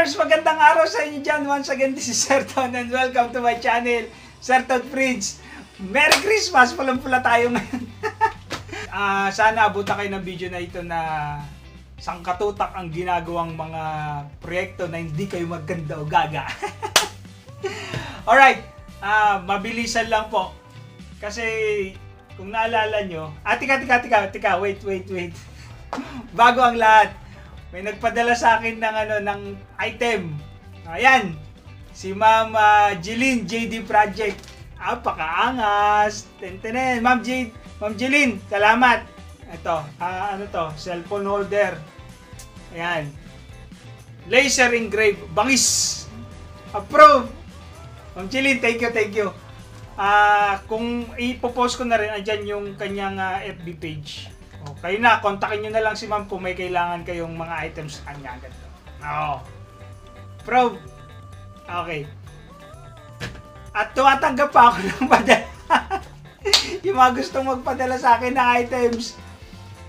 Viewers, magandang araw sa inyo dyan. Once again, this is Sir Ton and welcome to my channel, Sir Ton Prince. Merry Christmas! Pulang-pula tayo ngayon. Sana abutan kayo ng video na ito na sangkatutak ang ginagawang mga proyekto na hindi kayo maganda o gaga. Alright, mabilisan lang po. Kasi kung naalala nyo, tika, wait. Bago ang lahat, may nagpadala sa akin ng item. Ayan, si Ma'am Jeline JD Project. Apakaangas. Tentenen. Ma'am Jeline, salamat. Ito, ano to? Cellphone holder. Ayan. Laser engrave. Bangis. Approve. Ma'am Jeline, thank you. Kung ipopost ko na rin, andyan yung kanyang FB page. O, kayo na, kontakin nyo na lang si ma'am kung may kailangan kayong mga items sa kanya. Ganito. Oo. Approve. Okay. At tumatanggap pa ako ng padala. Yung mga gustong magpadala sa akin ng items.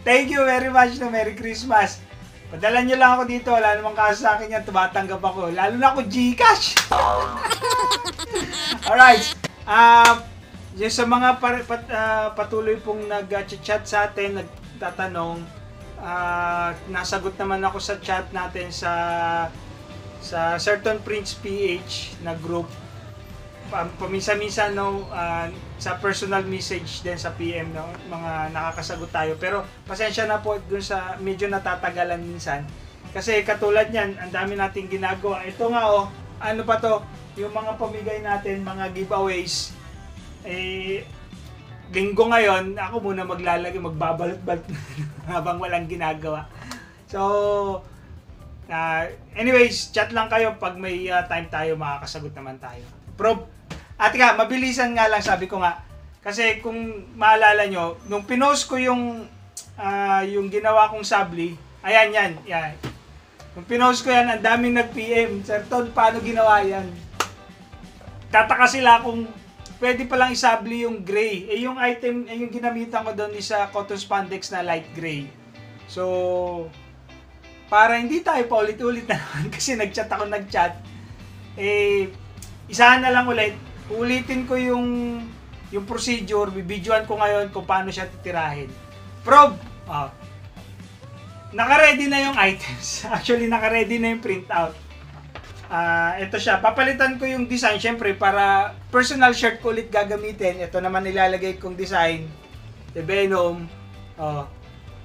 Thank you very much na Merry Christmas. Padala nyo lang ako dito. Wala namang kaso sa akin yan. Tumatanggap ako. Lalo na ako Gcash. Alright. Yung sa mga patuloy pong nag-chat sa atin, nagtatanong, nasagot naman ako sa chat natin sa Sir Ton Prince PH na group. Paminsan-minsan sa personal message din sa PM, no, mga nakakasagot tayo. Pero pasensya na po dun sa medyo natatagalan minsan. Kasi katulad niyan, ang dami nating ginagawa. Ito nga ano pa to, yung mga pamigay natin, mga giveaways. Linggo ngayon, ako muna magbabalot-balot habang walang ginagawa. So, anyways, chat lang kayo pag may time tayo, makakasagot naman tayo. At nga, mabilisan nga lang, sabi ko nga. Kasi kung maalala nyo, nung pinost ko yung ginawa kong sabli, ayan. Nung pinost ko yan, ang daming nag-PM. Sir Ton, paano ginawa yan? Tataka sila kung pwede palang isabli yung gray. Yung item, yung ginamitan ko doon is cotton spandex na light gray. So, para hindi tayo paulit-ulit na naman kasi nag-chat, isahan na lang ulit. Ulitin ko yung procedure, bibidyoan ko ngayon kung paano siya titirahin. Naka-ready na yung items. Actually, naka-ready na yung printout. Ito siya. Papalitan ko yung design, syempre, para personal shirt ko ulit gagamitin. Ito naman nilalagay kong design. The Venom.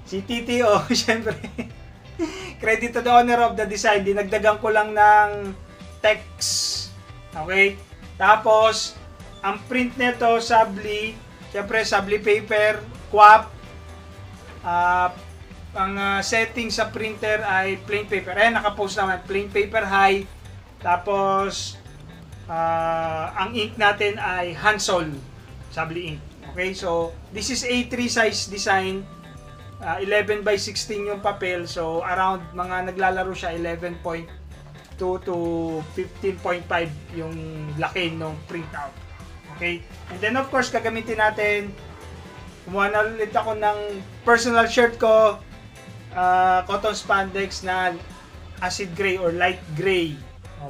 Si TTO, syempre. Credit to the owner of the design. Dinagdagan ko lang ng text. Okay? Tapos, ang print nito, sabli. Syempre, sabli paper, QAP. Ang setting sa printer ay plain paper. Ayan, nakapost naman. Plain paper high. Tapos, ang ink natin ay Hansol, Sabli ink. Okay, so, this is A3 size design. 11 by 16 yung papel. So, around mga naglalaro siya, 11.2 to 15.5 yung laki ng printout. Okay, and then of course, gagamitin natin, kumuha na ulit ako ng personal shirt ko, cotton spandex na acid gray or light gray.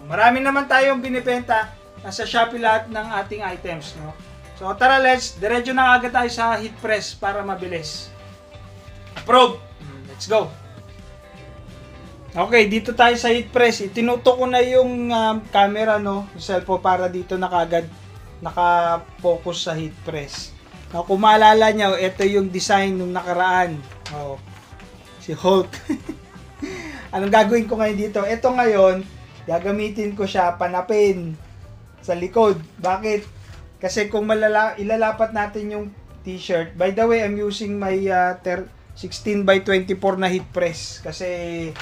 Marami naman tayong binibenta. Nasa Shopee lahat ng ating items, no? So tara, diretso na agad tayo sa heat press para mabilis. Approve! Let's go! Okay, dito tayo sa heat press. Tinutok ko na yung camera, no? Yung cellphone para dito na kagad naka-focus sa heat press. Now, kung maalala nyo, ito yung design nung nakaraan. Si Hulk. Anong gagawin ko ngayon dito? Ito ngayon, gagamitin ko siya panapin sa likod. Bakit? Kasi kung ilalapat natin yung t-shirt, by the way, I'm using my 16 by 24 na heat press. Kasi,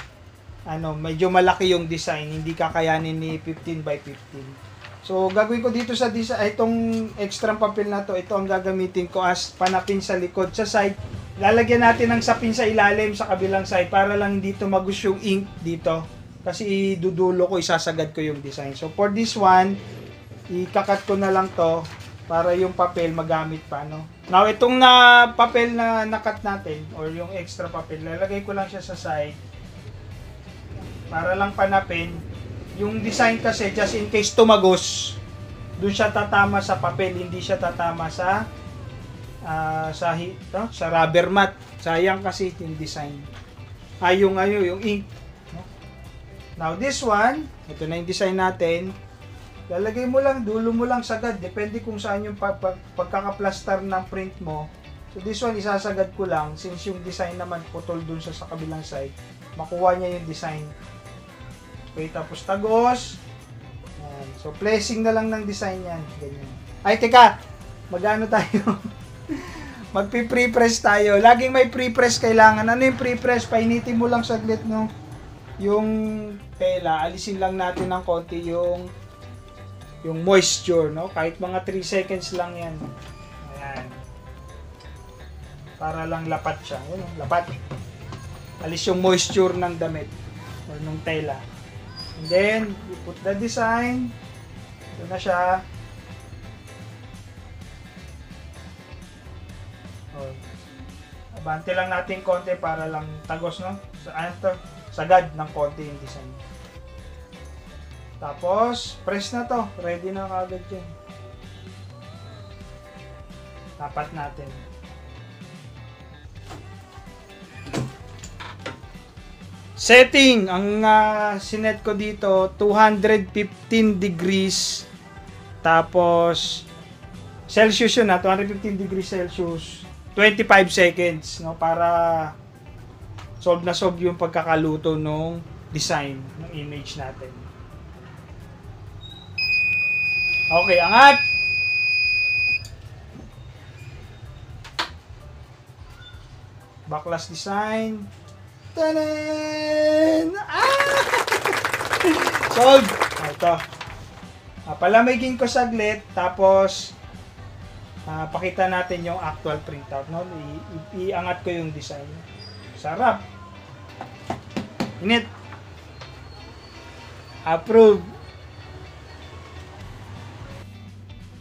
medyo malaki yung design. Hindi kakayanin ni 15 by 15. So, gagawin ko dito sa design, itong extra papel na to, ito ang gagamitin ko as panapin sa likod. Sa side, lalagyan natin ng sapin sa ilalim sa kabilang side para lang dito magus yung ink dito. Kasi idudulo ko, isasagad ko yung design. So, for this one, ikakat ko na lang to para yung papel magamit pa, no? Now, itong papel na nakat natin, or yung extra papel, lalagay ko lang siya sa side para lang panapin. Yung design kasi, just in case tumagos, doon siya tatama sa papel, hindi siya tatama sa sa rubber mat. Sayang kasi yung design. Yung ink. No? Now this one, ito na yung design natin. Lalagay mo lang, dulo mo lang sagad. Depende kung saan yung pagkakaplastar ng print mo. So this one, isasagad ko lang. Since yung design naman putol dun sa kabilang side, makuha niya yung design. Okay, tapos tagos. Yan. So placing na lang ng design yan. Ganyan. Ay, teka! Magano tayo? Magpi-pre-press tayo. Laging may pre-press kailangan. Ano yung pre-press? Painitin mo lang saglit, no? Yung tela, alisin lang natin ng konti yung moisture, no? Kahit mga 3 seconds lang yan. Ayan. Para lang lapat siya. Ayan, lapat. Alis yung moisture ng damit or ng tela. And then, you put the design. Ito na siya. Abante lang natin konti para lang tagos, no? Sagad ng konti yung design. Tapos, press na to. Ready na kagad yan. Tapat natin. Setting, ang sinet ko dito, 215 degrees. Tapos, Celsius yun 215 degrees Celsius. 25 seconds, no, para solve na solve yung pagkakaluto ng design ng image natin. Okay, angat. Backlash design. Tanan! Solve. Ito. Palamigin ko saglit, tapos pakita natin yung actual printout, no? Iangat ko yung design. Sarap. Init. Approve.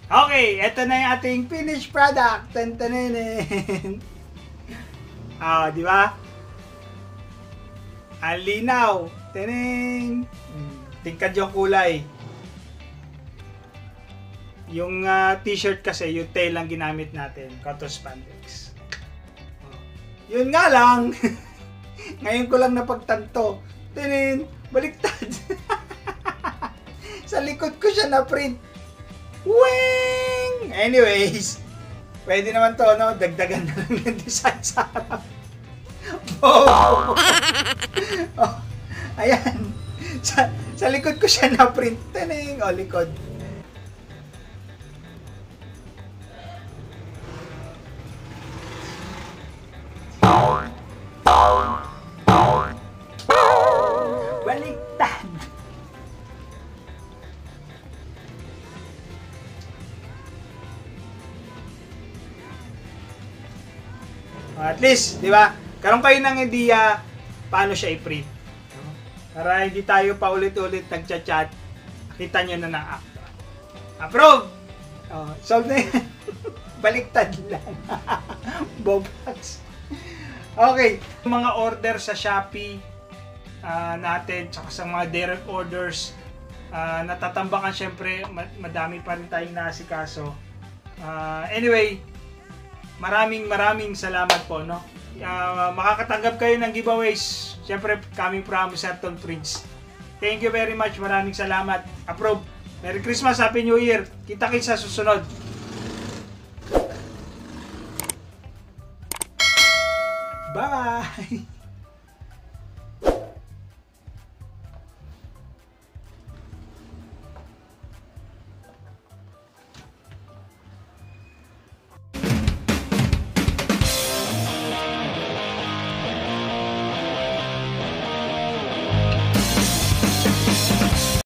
Okay, ito na yung ating finished product. Tantanin. Di ba? Ang linaw. Taning. Tingkad yung kulay. Yung t-shirt kasi, yung tail lang ginamit natin, cotton spandex. Yun nga lang, ngayon ko lang napagtanto. Tinin, baliktad. Sa likod ko siya na-print. Wing! Anyways, pwede naman to, no? Dagdagan na lang ng design sa harap. Oh! Ayan. Sa likod ko siya na-print. Tinin, likod. Baliktad. At least, di ba? Karoon kayo ng idea paano siya i-print. Para hindi tayo pa ulit-ulit nagchat-chat. Kita nyo na ng acto. Approve! Solve na yan. Baliktad lang. Bogax. Okay. Mga order sa Shopee natin, tsaka sa mga direct orders, natatambakan syempre, madami pa rin tayong nasikaso. Anyway, maraming salamat po, no? Makakatanggap kayo ng giveaways. Syempre, coming from Certain Prints. Thank you very much. Maraming salamat. Approve. Merry Christmas, Happy New Year. Kita-kits sa susunod. Bye!